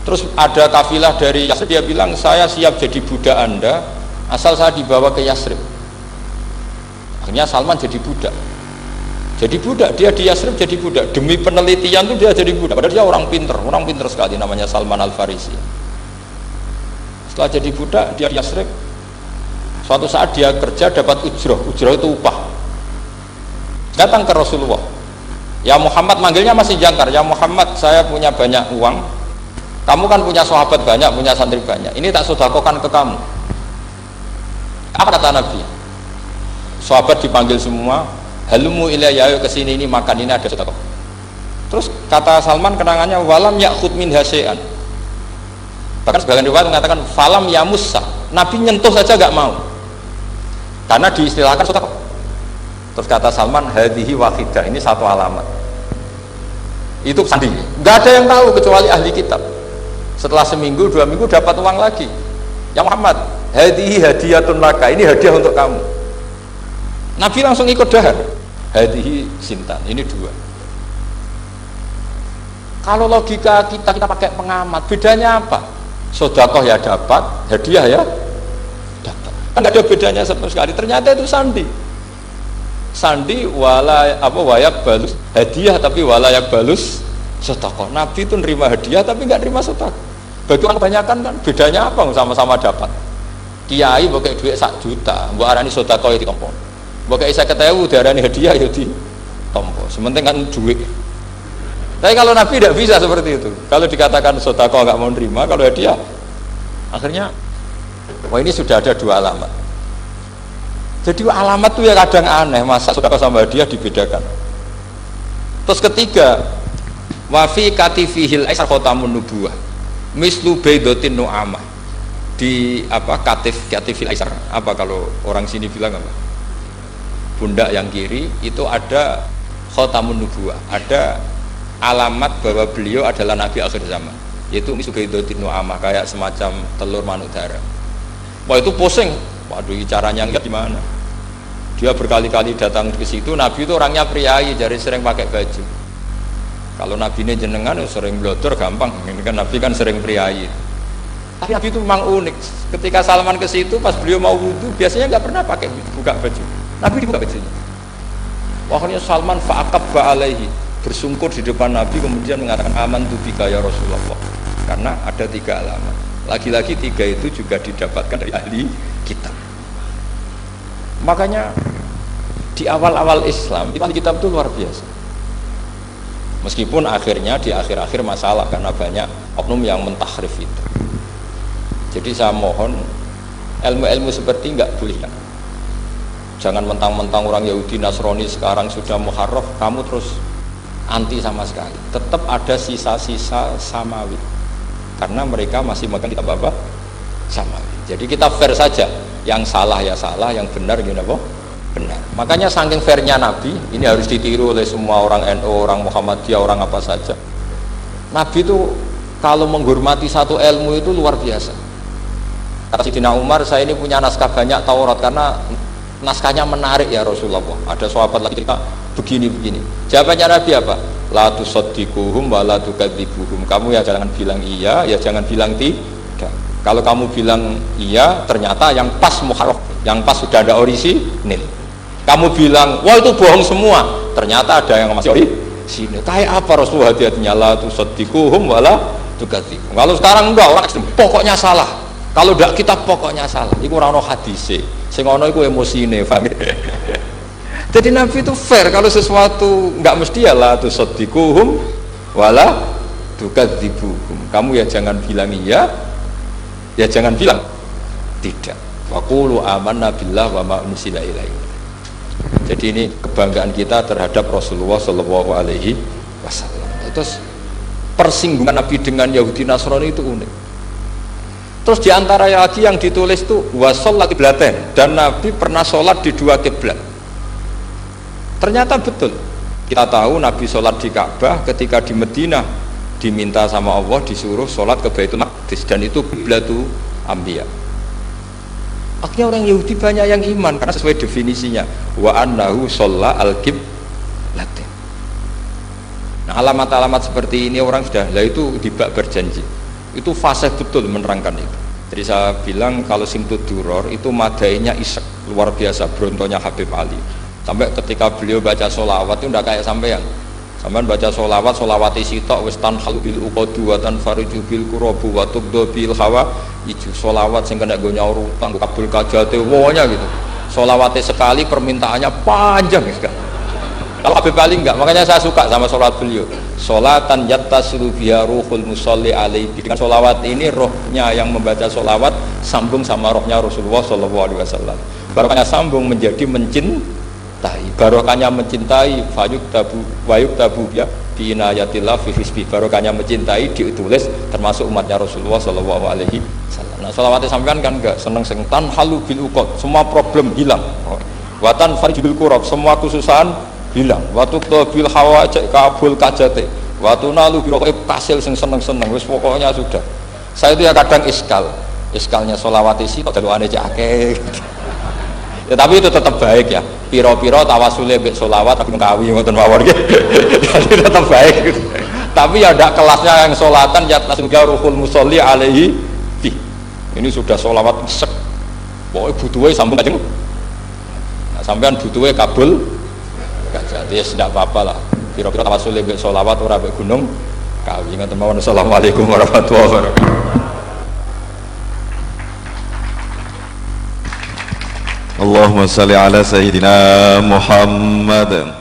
Terus ada kafilah dari Yasrib, dia bilang saya siap jadi budak Anda asal saya dibawa ke Yasrib. Akhirnya Salman jadi budak. Jadi budak, dia di Yasrib jadi budak. Demi penelitian tuh dia jadi budak. Padahal dia orang pinter sekali, namanya Salman Al Farisi. Setelah jadi budak, dia di Yasrib. Suatu saat dia kerja dapat ujroh itu upah. Datang ke Rasulullah. Ya Muhammad, manggilnya masih jangkar. Ya Muhammad, saya punya banyak uang. Kamu kan punya sahabat banyak, punya santri banyak. Ini tak sedekahkan ke kamu. Apa kata Nabi? Sahabat dipanggil semua. Halumu ilayya, ke sini, ini makan, ini ada sedekah. Terus kata Salman kenangannya, walam ya'khud min hasya'an. Bahkan sebagian riwayat mengatakan falam yamussa. Nabi nyentuh saja gak mau. Karena diistilahkan sedekah. Terus kata Salman, hadhihi wahidah, ini satu alamat. Itu sandi. Gak ada yang tahu kecuali ahli kitab. Setelah seminggu, 2 minggu dapat uang lagi. Ya Muhammad, hadhihi hadiyatun laka, ini hadiah untuk kamu. Nabi langsung ikut dahar. Hadhihi sintan, ini 2. Kalau logika kita pakai pengamat, bedanya apa? Sedekah ya dapat, hadiah ya dapat. Kan gak ada bedanya sama sekali. Ternyata itu sandi. Sandi wayak balus hadiah, tapi walayak balus sedekah. Nabi itu nerima hadiah tapi nggak nerima sedekah. Bagi orang kebanyakan kan bedanya apa? Sama-sama dapat. Kiai pakai duit 1 juta, mbok arani sedekah itu ditompo. Mbok kayak 50.000 diarani hadiah ya ditompo. Sementing kan duit. Tapi kalau Nabi tidak bisa seperti itu. Kalau dikatakan sedekah nggak mau nerima, kalau hadiah akhirnya wah ini sudah ada 2 alamat. Jadi alamat tuh ya kadang aneh, masa sedekah sama hadiah dibedakan. Terus ketiga, wafi katifihil aisar khotamun nubuwah mislu baidotin nu'amah. Di apa katifil aisar, apa kalau orang sini bilang apa? Pundak yang kiri itu ada khotamun nubuwah, ada alamat bahwa beliau adalah nabi akhir zaman, yaitu mislu baidotin nu'amah, kayak semacam telur manuk darah. Wah itu pusing. Waduh, caranya enggak gimana? Dia berkali-kali datang ke situ. Nabi itu orangnya priayi, jadi sering pakai baju. Kalau Nabi ini jenengan sering blodor gampang. Ini kan Nabi kan sering priayi. Tapi Nabi itu memang unik. Ketika Salman ke situ, pas beliau mau wudu, biasanya nggak pernah pakai buka baju. Nabi dibuka bajunya. Akhirnya Salman fa'aqabba alaihi, bersungkur di depan Nabi, kemudian mengatakan amantu bika ya Rasulullah. Karena ada 3 alamat. Lagi-lagi 3 itu juga didapatkan dari ahli kitab. Makanya di awal-awal Islam ahli kitab itu luar biasa. Meskipun akhirnya di akhir-akhir masalah karena banyak oknum yang mentahrif itu. Jadi saya mohon ilmu-ilmu seperti enggak boleh. Jangan mentang-mentang orang Yahudi Nasrani sekarang sudah muharraf kamu terus anti sama sekali. Tetap ada sisa-sisa samawi karena mereka masih megang kitab apa? Samawi. Jadi kita fair saja, yang salah ya salah, yang benar gini apa? Benar. Makanya saking fairnya Nabi, ini harus ditiru oleh semua orang NU, orang Muhammadiyah, orang apa saja. Nabi itu kalau menghormati satu ilmu itu luar biasa. Kata Sayyidina Umar, saya ini punya naskah banyak Taurat karena naskahnya menarik ya Rasulullah. Ada sahabat lagi cerita begini-begini. Jawabannya Nabi apa? La tusaddiquhum wa la tukadzibuhum. Kamu ya jangan bilang iya, ya jangan bilang tidak. Kalau kamu bilang iya, ternyata yang pas muharraf, yang pas sudah ada orisinil. Kamu bilang, wah itu bohong semua, ternyata ada yang masih orisinil. Kayak apa Rasulullah hati-hatinya? La tusaddiquhum wa la tukadzibuhum. Kalau sekarang enggak, orang ekstrem, pokoknya salah. Kalau tidak kita pokoknya salah. Iku ora ono hadise. Sing ono iku emosine, paham? Jadi Nabi itu fair, kalau sesuatu enggak mesti ya la tusaddiquhum wala tukadzibuhum. Kamu ya jangan bilang iya, ya jangan bilang tidak. Wa qulu amanna billah wa ma unzila ilaihi. Jadi ini kebanggaan kita terhadap Rasulullah sallallahu alaihi wasallam. Terus persinggungan Nabi dengan Yahudi Nasrani itu unik. Terus diantara lagi yang ditulis itu wasolat kiblaten, dan Nabi pernah sholat di dua kiblat. Ternyata betul. Kita tahu Nabi sholat di Ka'bah, ketika di Madinah diminta sama Allah disuruh sholat ke Baitul Maqdis, dan itu kiblatu Anbiya. Akhirnya orang Yahudi banyak yang iman karena sesuai definisinya wa annahu sholla al-kiblaten. Nah, alamat-alamat seperti ini orang sudah, lah itu dibak berjanji. Itu fase betul menerangkan itu. Jadi saya bilang kalau simtud duror itu madainya isek luar biasa, brontonya Habib Ali. Sampai ketika beliau baca sholawat itu tidak kayak sampean. Sampean baca sholawat, sholawati sitok wis tanhal bil uqadu wa tanfariju bil qurabu wa tubdu bil hawa. Itu sholawat sing kena go nyaur utang, kabul kajate wonya gitu. Sholawatnya sekali permintaannya panjang ya. Kalau Habib Ali enggak, makanya saya suka sama sholat beliau. Sholatan yattasilu biha ruhul musalli alaihi. Dengan sholawat ini rohnya yang membaca sholawat sambung sama rohnya Rasulullah sallallahu alaihi wasallam. Barokahnya sambung menjadi mencintai. Barokahnya mencintai fayuktabu wayuktabu ya bi inayatillah fi hisbi. Barokahnya mencintai ditulis termasuk umatnya Rasulullah sallallahu alaihi wasallam. Nah, sholawatnya sampean kan enggak seneng sing tanhalu bil uqad, semua problem hilang. Watan farijul kurab, semua kesusahan hilang. Waktu bil hawa cek kabul kajate, waktu nalu biro kasil sing seneng-seneng, wis pokoknya sudah. Saya itu ya kadang iskalnya sholawat isi kok daluane cek akeh. Ya tapi itu tetap baik ya. Piro-piro tawasule mbek sholawat tapi kawi ngoten mawon nggih. Jadi tetap baik gitu. Tapi ya ndak kelasnya yang sholatan ya tasbihu ruhul musolli alaihi fi. Ini sudah sholawat sek. Pokoke butuhe sambung kajeng. Nah, sampean butuhe kabul jadi ya tidak apa-apa lah. Kira-kira tawasul lebih sholawat ora mbek gunung kawi ngoten mawon. Assalamualaikum warahmatullahi wabarakatuh. Allahumma shalli ala sayyidina Muhammad.